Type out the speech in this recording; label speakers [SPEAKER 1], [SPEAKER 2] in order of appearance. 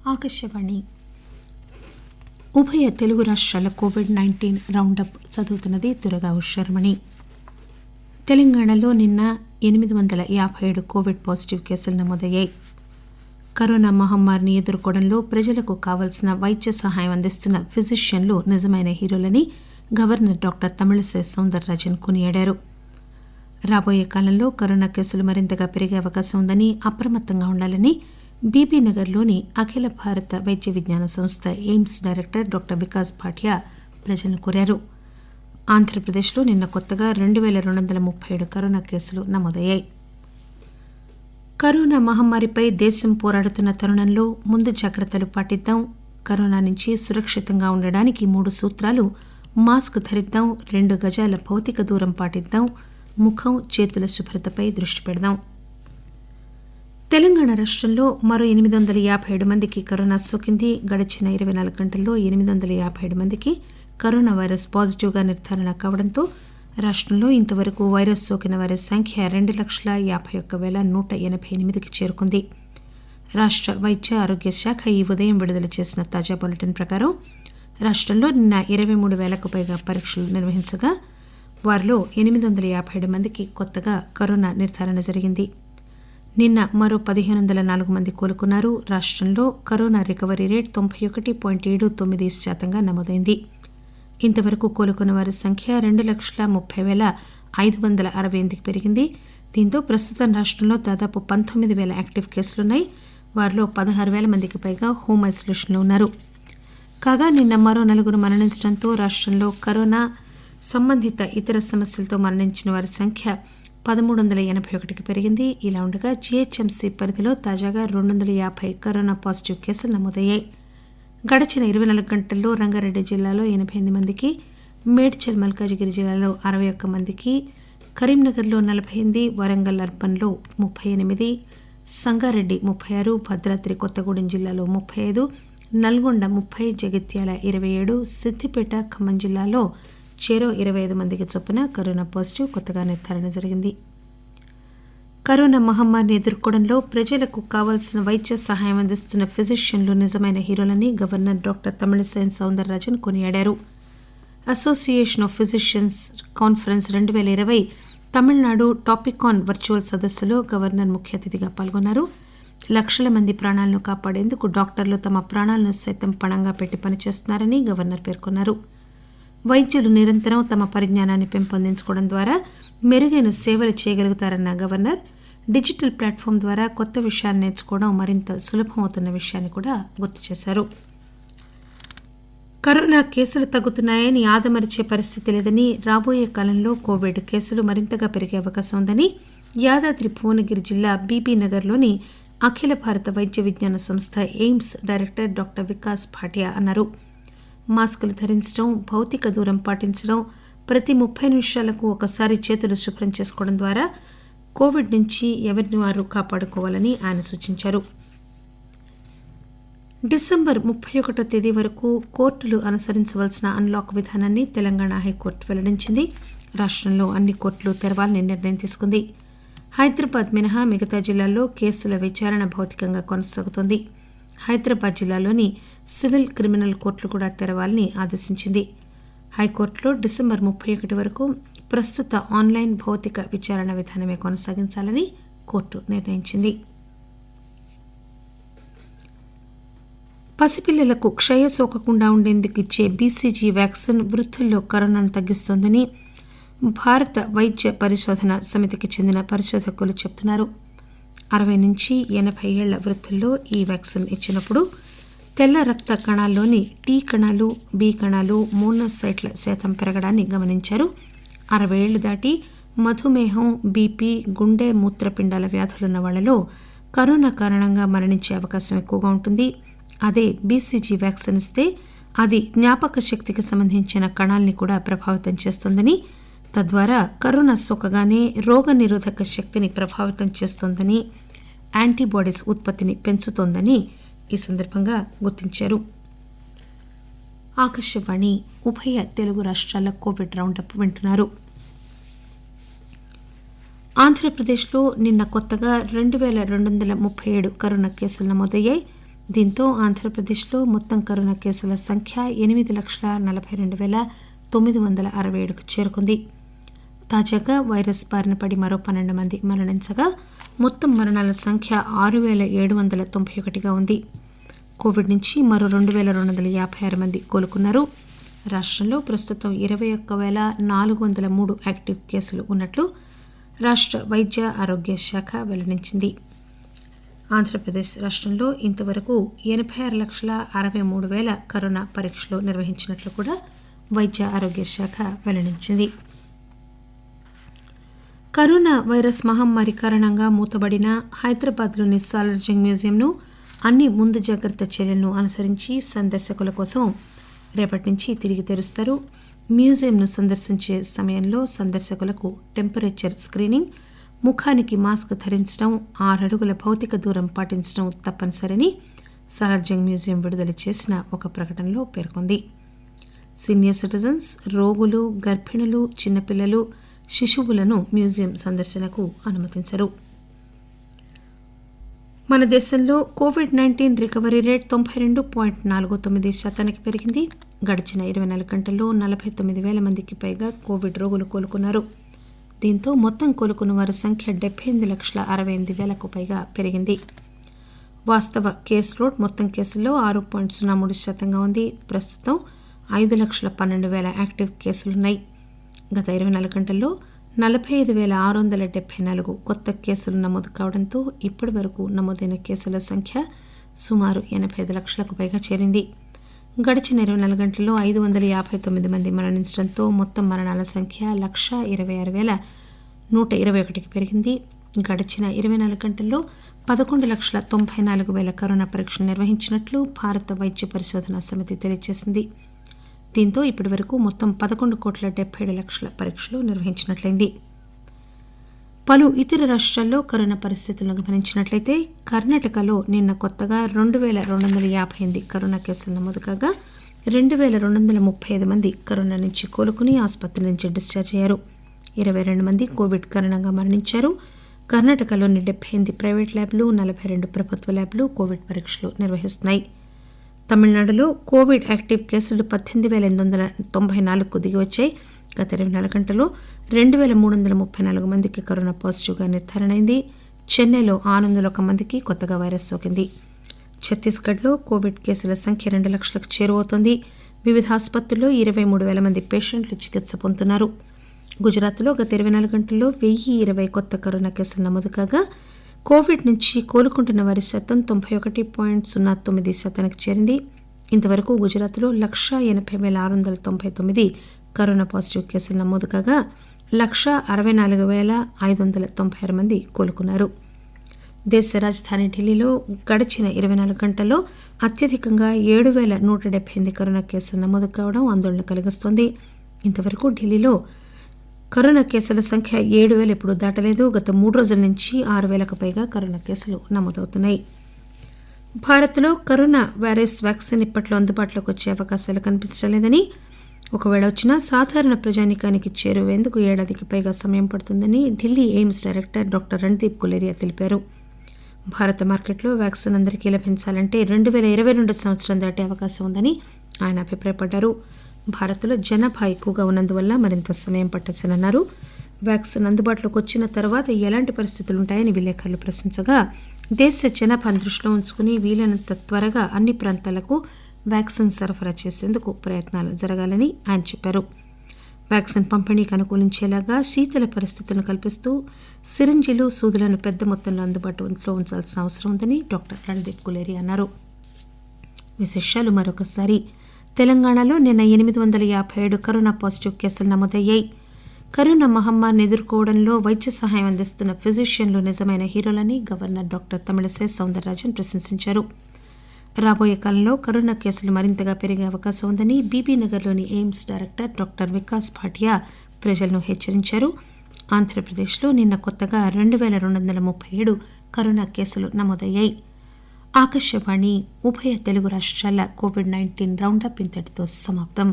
[SPEAKER 1] ఆకాశవాణి ఉభయ తెలుగు రాష్ట్రాల COVID-19 round up చదువుతున్నది దుర్గా ఉషర్మణి. తెలంగాణలో నిన్న 857 కోవిడ్ పాజిటివ్ కేసులు నమోదయ్యాయి. కరోనా మహమ్మారిని ఎదుర్కోవడంలో ప్రజలకు కావాల్సిన వైద్య సహాయం అందిస్తున్న ఫిజిషియన్లు నిజమైన హీరోలని గవర్నర్ డాక్టర్ తమిళిసై సౌందరరాజన్ కొనియాడారు. రాబోయే కాలంలో కరోనా కేసులు మరింతగా పెరిగే అవకాశం ఉందని, అప్రమత్తంగా ఉండాలని బీబీనగర్లోని అఖిల భారత వైద్య విజ్ఞాన సంస్థ AIIMS director doctor Vikas Bhatia ప్రజలను కోరారు. ఆంధ్రప్రదేశ్లో నిన్న కొత్తగా 2237 కరోనా కేసులు నమోదయ్యాయి. కరోనా మహమ్మారిపై దేశం పోరాడుతున్న తరుణంలో ముందు జాగ్రత్తలు పాటిద్దాం, కరోనా నుంచి సురక్షితంగా ఉండడానికి 3 సూత్రాలు: మాస్క్ ధరిద్దాం, 2 గజాల భౌతిక దూరం పాటిద్దాం, ముఖం చేతుల శుభ్రతపై దృష్టి పెడదాం. తెలంగాణ రాష్టంలో మరో 857 మందికి కరోనా సోకింది. గడిచిన 24 గంటల్లో 857 మందికి కరోనా వైరస్ పాజిటివ్గా నిర్ధారణ కావడంతో రాష్టంలో ఇంతవరకు వైరస్ సోకిన వారి సంఖ్య 2,51,188కి చేరుకుంది. రాష్ట వైద్య ఆరోగ్య శాఖ ఈ ఉదయం విడుదల చేసిన తాజా బులెటిన్ ప్రకారం రాష్టంలో నిన్న 23,000కు పైగా పరీక్షలు నిర్వహించగా వారిలో 857 మందికి కొత్తగా కరోనా నిర్ధారణ జరిగింది. నిన్న మరో 1,504 మంది కోలుకున్నారు. రాష్టంలో కరోనా రికవరీ రేట్ 91.79% నమోదైంది. ఇంతవరకు కోలుకున్న వారి సంఖ్య 2,30,568కి పెరిగింది. దీంతో ప్రస్తుతం రాష్టంలో దాదాపు 19,000 యాక్టివ్ కేసులున్నాయి. వారిలో 16,000 మందికి పైగా హోం ఐసోలేషన్లో ఉన్నారు. కాగా నిన్న మరో 4 మరణించడంతో రాష్టంలో కరోనా సంబంధిత ఇతర సమస్యలతో మరణించిన వారి సంఖ్య 1,381కి పెరిగింది. ఇలా ఉండగా జీహెచ్ఎంసీ పరిధిలో తాజాగా 250 కరోనా పాజిటివ్ కేసులు నమోదయ్యాయి. గడిచిన 24 గంటల్లో రంగారెడ్డి జిల్లాలో 88 మందికి, మేడ్చల్ మల్కాజిగిరి జిల్లాలో 61 మందికి, కరీంనగర్లో 48, వరంగల్ అర్బన్లో 38, సంగారెడ్డి 36, భద్రాద్రి కొత్తగూడెం జిల్లాలో 35, నల్గొండ 30, జగిత్యాల 27, సిద్దిపేట ఖమ్మం జిల్లాలో చెరో 25 మందికి చొప్పున కరోనా పాజిటివ్ కొత్తగా నిర్ధారణ జరిగింది. కరోనా మహమ్మారిని ఎదుర్కోవడంలో ప్రజలకు కావాల్సిన వైద్య సహాయం అందిస్తున్న ఫిజిషియన్లు నిజమైన హీరోలని గవర్నర్ డాక్టర్ తమిళిసై సౌందరరాజన్ కొనియాడారు. Association of physicians conference 2020 Tamil Nadu టాపికాన్ virtual సదస్సులో గవర్నర్ ముఖ్య అతిథిగా పాల్గొన్నారు. లక్షల మంది ప్రాణాలను కాపాడేందుకు డాక్టర్లు తమ ప్రాణాలను సైతం పణంగా పెట్టి పనిచేస్తున్నారని గవర్నర్ పేర్కొన్నారు. వైద్యులు నిరంతరం తమ పరిజ్ఞానాన్ని పెంపొందించుకోవడం ద్వారా మెరుగైన సేవలు చేయగలుగుతారన్న గవర్నర్ డిజిటల్ ప్లాట్ఫామ్ ద్వారా కొత్త విషయాలు నేర్చుకోవడం మరింత సులభమవుతున్న విషయాన్ని కూడా గుర్తు చేశారు. కరోనా కేసులు తగ్గుతున్నాయని ఆదమరిచే పరిస్థితి లేదని, రాబోయే కాలంలో కోవిడ్ కేసులు మరింతగా పెరిగే అవకాశం ఉందని యాదాద్రి భువనగిరి జిల్లా బీబీనగర్లోని అఖిల భారత వైద్య విజ్ఞాన సంస్థ AIIMS director doctor Vikas Bhatia అన్నారు. మాస్కులు ధరించడం, భౌతిక దూరం పాటించడం, ప్రతి 30 నిమిషాలకు ఒకసారి చేతులు శుభ్రం చేసుకోవడం ద్వారా కోవిడ్ నుంచి ఎవరిని వారు కాపాడుకోవాలని ఆయన సూచించారు. డిసెంబర్ 31వ తేదీ వరకు కోర్టులు అనుసరించవలసిన అన్లాక్ విధానాన్ని తెలంగాణ హైకోర్టు వెల్లడించింది. రాష్టంలో అన్ని కోర్టులు తెరవాలని నిర్ణయం తీసుకుంది. హైదరాబాద్ మినహా మిగతా జిల్లాల్లో కేసుల విచారణ భౌతికంగా కొనసాగుతోంది. హైదరాబాద్ జిల్లాలోని సివిల్, క్రిమినల్ కోర్టులు కూడా తెరవాలని ఆదేశించింది. హైకోర్టులో డిసెంబర్ 31 వరకు ప్రస్తుత ఆన్లైన్ భౌతిక విచారణ విధానమే కొనసాగించాలని కోర్టు నిర్ణయించింది. పసిపిల్లలకు క్షయ సోకకుండా ఉండేందుకు ఇచ్చే బీసీజీ వ్యాక్సిన్ వృద్ధుల్లో కరోనాను తగ్గిస్తోందని భారత వైద్య పరిశోధన సమితికి చెందిన పరిశోధకులు చెబుతున్నారు. 60 నుంచి 80 ఏళ్ల వృద్ధుల్లో ఈ వ్యాక్సిన్ ఇచ్చినప్పుడు తెల్ల రక్త కణాల్లోని టీ కణాలు, బి కణాలు, మోనోసైట్ల శాతం పెరగడాన్ని గమనించారు. 60 ఏళ్లు దాటి మధుమేహం, బీపీ, గుండె, మూత్రపిండాల వ్యాధులున్న వాళ్లలో కరోనా కారణంగా మరణించే అవకాశం ఎక్కువగా ఉంటుంది. అదే బీసీజీ వ్యాక్సిన్ ఇస్తే అది జ్ఞాపక శక్తికి సంబంధించిన కణాల్ని కూడా ప్రభావితం చేస్తుందని, తద్వారా కరోనా సోకగానే రోగ నిరోధక శక్తిని ప్రభావితం చేస్తోందని, యాంటీబాడీస్ ఉత్పత్తిని పెంచుతోందని ఈ సందర్భంగా గుర్తించారు. ఆకాశవాణి ఉభయ తెలుగు రాష్ట్రాల కోవిడ్ రౌండప్ వింటున్నారు. ఆంధ్రప్రదేశ్లో నిన్న కొత్తగా 2,237 కరోనా కేసులు నమోదయ్యాయి. దీంతో ఆంధ్రప్రదేశ్లో మొత్తం కరోనా కేసుల సంఖ్య 8,42,967కు చేరుకుంది. తాజాగా వైరస్ బారిన పడి మరో 12 మంది మరణించగా మొత్తం మరణాల సంఖ్య 6,791గా ఉంది. కోవిడ్ నుంచి మరో 2,256 మంది కోలుకున్నారు. రాష్టంలో ప్రస్తుతం 21,403 యాక్టివ్ కేసులు ఉన్నట్లు రాష్ట వైద్య ఆరోగ్య శాఖ వెల్లడించింది. ఆంధ్రప్రదేశ్ రాష్టంలో ఇంతవరకు 86,63,000 కరోనా పరీక్షలు నిర్వహించినట్లు కూడా వైద్య ఆరోగ్య శాఖ వెల్లడించింది. కరోనా వైరస్ మహమ్మారి కారణంగా మూతబడిన హైదరాబాద్లోని సాలార్జంగ్ మ్యూజియంను అన్ని ముందు జాగ్రత్త చర్యలను అనుసరించి సందర్శకుల కోసం రేపటి నుంచి తిరిగి తెరుస్తారు. మ్యూజియంను సందర్శించే సమయంలో సందర్శకులకు టెంపరేచర్ స్క్రీనింగ్, ముఖానికి మాస్క్ ధరించడం, 6 అడుగుల భౌతిక దూరం పాటించడం తప్పనిసరని సాలార్జంగ్ మ్యూజియం విడుదల చేసిన ఒక ప్రకటనలో పేర్కొంది. సీనియర్ సిటిజన్స్, రోగులు, గర్భిణులు, చిన్నపిల్లలు, శిశువులను మ్యూజియం సందర్శనకు అనుమతించరు. మన దేశంలో కోవిడ్-19 రికవరీ రేట్ 92.49% పెరిగింది. గడిచిన 24 గంటల్లో 49,000 మందికి పైగా కోవిడ్ రోగులు కోలుకున్నారు. దీంతో మొత్తం కోలుకున్న వారి సంఖ్య 78,68,000కు పైగా పెరిగింది. వాస్తవ కేసు లోడ్ మొత్తం కేసుల్లో 6.03% ఉంది. ప్రస్తుతం 5,12,000 యాక్టివ్ కేసులున్నాయి. గత 24 గంటల్లో 45,674 కొత్త కేసులు నమోదు కావడంతో ఇప్పటి వరకు నమోదైన కేసుల సంఖ్య సుమారు 85 లక్షలకు పైగా చేరింది. గడిచిన 24 గంటల్లో 559 మంది మరణించడంతో మొత్తం మరణాల సంఖ్య 126,121కి పెరిగింది. గడిచిన 24 గంటల్లో 11,94,000 కరోనా పరీక్షలు నిర్వహించినట్లు భారత వైద్య పరిశోధనా సమితి తెలియజేసింది. దీంతో ఇప్పటి వరకు మొత్తం 11,77,00,000 పరీక్షలు నిర్వహించినట్లయింది. పలు ఇతర రాష్ట్రాల్లో కరోనా పరిస్థితులను గమనించినట్లయితే కర్ణాటకలో నిన్న కొత్తగా 2,258 కరోనా కేసులు నమోదు కాగా 2,235 మంది కరోనా నుంచి కోలుకుని ఆసుపత్రి నుంచి డిశ్చార్జ్ అయ్యారు. 22 మంది కోవిడ్ కారణంగా మరణించారు. కర్ణాటకలోని 78 ప్రైవేట్ ల్యాబ్లు, 42 ప్రభుత్వ ల్యాబ్లు కోవిడ్ పరీక్షలు నిర్వహిస్తున్నాయి. తమిళనాడులో కోవిడ్ యాక్టివ్ కేసులు 18,894కు దిగివచ్చాయి. గత 24 గంటల్లో 2,334 మందికి కరోనా పాజిటివ్గా నిర్ధారణ అయింది. చెన్నైలో 601 మందికి కొత్తగా వైరస్ సోకింది. ఛత్తీస్గఢ్లో కోవిడ్ కేసుల సంఖ్య 2 లక్షలకు చేరువవుతోంది. వివిధ ఆసుపత్రుల్లో 23,000 మంది పేషెంట్లు చికిత్స పొందుతున్నారు. గుజరాత్లో గత 24 గంటల్లో 1,020 కొత్త కరోనా కేసులు నమోదు కాగా కోవిడ్ నుంచి కోలుకుంటున్న వారి శాతం 91.09%కి చేరింది. ఇంతవరకు గుజరాత్లో 180,699 కరోనా పాజిటివ్ కేసులు నమోదు కాగా 164,596 మంది కోలుకున్నారు. దేశ రాజధాని ఢిల్లీలో గడిచిన 24 గంటల్లో అత్యధికంగా 7,178 కరోనా కేసులు నమోదు కావడం ఆందోళన కలిగిస్తోంది. ఇంతవరకు ఢిల్లీలో కరోనా కేసుల సంఖ్య 7,000 ఇప్పుడు దాటలేదు. గత 3 రోజుల నుంచి 6,000కు పైగా కరోనా కేసులు నమోదవుతున్నాయి. భారత్లో కరోనా వైరస్ వ్యాక్సిన్ ఇప్పట్లో అందుబాటులోకి వచ్చే అవకాశాలు కనిపించడం లేదని, ఒకవేళ వచ్చినా సాధారణ ప్రజానీకానికి చేరువేందుకు ఏడాదికి పైగా సమయం పడుతుందని Delhi AIIMS director doctor Randeep Guleria తెలిపారు. భారత మార్కెట్లో వ్యాక్సిన్ అందరికీ లభించాలంటే 2022 సంవత్సరం దాటే అవకాశం ఉందని ఆయన అభిప్రాయపడ్డారు. భారత్లో జనాభా ఎక్కువగా ఉన్నందువల్ల మరింత సమయం పట్టొచ్చన్నారు. వ్యాక్సిన్ అందుబాటులోకి వచ్చిన తర్వాత ఎలాంటి పరిస్థితులు ఉంటాయని విలేకరులు ప్రశ్నించగా దేశ జనాభాను దృష్టిలో ఉంచుకుని వీలైనంత త్వరగా అన్ని ప్రాంతాలకు వ్యాక్సిన్ సరఫరా చేసేందుకు ప్రయత్నాలు జరగాలని ఆయన చెప్పారు. వ్యాక్సిన్ పంపిణీకి అనుకూలించేలాగా శీతల పరిస్థితులను కల్పిస్తూ సిరింజీలు, సూదులను పెద్ద మొత్తంలో అందుబాటులో ఉంచాల్సిన అవసరం ఉందని డాక్టర్ రణ్దీప్ గులేరియా అన్నారు. విశేషాలు మరొకసారి. తెలంగాణలో నిన్న 857 కరోనా పాజిటివ్ కేసులు నమోదయ్యాయి. కరోనా మహమ్మారిని ఎదుర్కోవడంలో వైద్య సహాయం అందిస్తున్న ఫిజిషియన్లు నిజమైన హీరోలని గవర్నర్ డాక్టర్ తమిళిసై సౌందరరాజన్ ప్రశంసించారు. రాబోయే కాలంలో కరోనా కేసులు మరింతగా పెరిగే అవకాశం ఉందని బీబీనగర్లోని AIIMS director doctor Vikas Bhatia ప్రజలను హెచ్చరించారు. ఆంధ్రప్రదేశ్లో నిన్న కొత్తగా 2,237 కరోనా కేసులు నమోదయ్యాయి. ఆకాశవాణి ఉభయ తెలుగు రాష్ట్రాల కోవిడ్-19 రౌండప్ ఇంతటితో సమాప్తం.